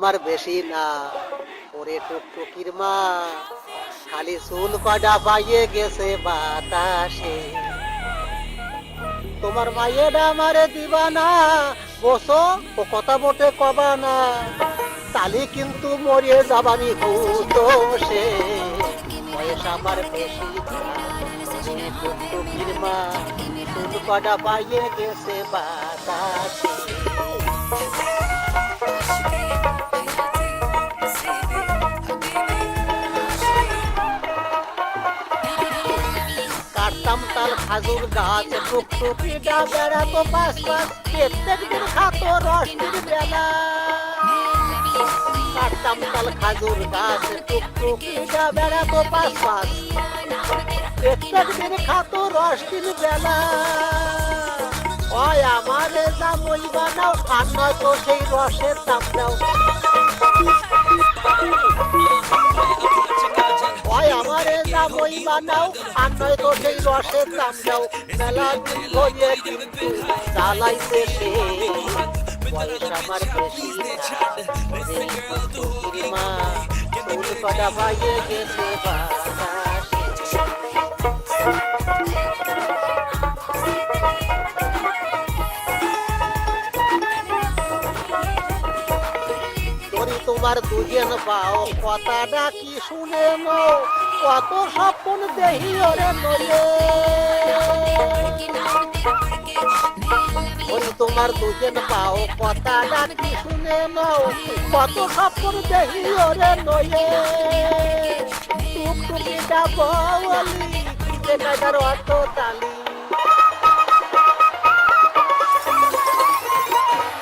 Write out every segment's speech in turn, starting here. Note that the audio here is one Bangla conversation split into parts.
আমার বেশি না ওরে টুকটুকির মা খালি চুল কয়টা পাইয়ে গেছে বাতাসে তোমার মায়েরা আমারে দিবা না বসো ও কথা মোটে কবা না তালি কিন্তু মরিয়ে যাবানি হুতোষে বয়স আমার বেশি না টুকটুকির মা চুল কয়টা পাইয়ে গেছে বাতাসে কাটতাম তাল খাজুর গাছ টুকটুকিটা বেড়াতো পাশ পাশ প্রত্যেক দিন খাতো রসটির বেলা কাটতাম তাল খাজুর গাছ টুকটুকিটা বেড়াতো পাশ পাশ প্রত্যেক দিন খাতো রসটির বেলা ওই আমারে জামই বানাও আর নয়তো সেই রসের দাম দাও আমারে জামই বানাও আর নয়তো সেই রসের দাম দাও মেলা দিন ধরে কিন্তু জ্বালাইতে সে বয়স আমার বেশি মা চুল কটা পাইয়ে গেছে তোমার দুজন পাও কথাটা কি শুনে নো কত স্বপ্ন দেহি ওরে নলে তোমার দুজন পাও কথাটা কি শুনে নো কত স্বপ্ন দেহি ওরে নলে টুকটুকিটা বলি যে কাটার অর্থ তালি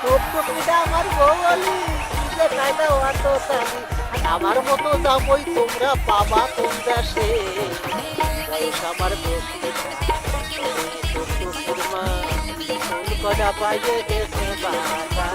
টুকটুকিটা আমার বলি আমার মতো দামই তোমরা পাবা কোন দেশে আমার বেশি মা পাইয়ে গেছে বাবা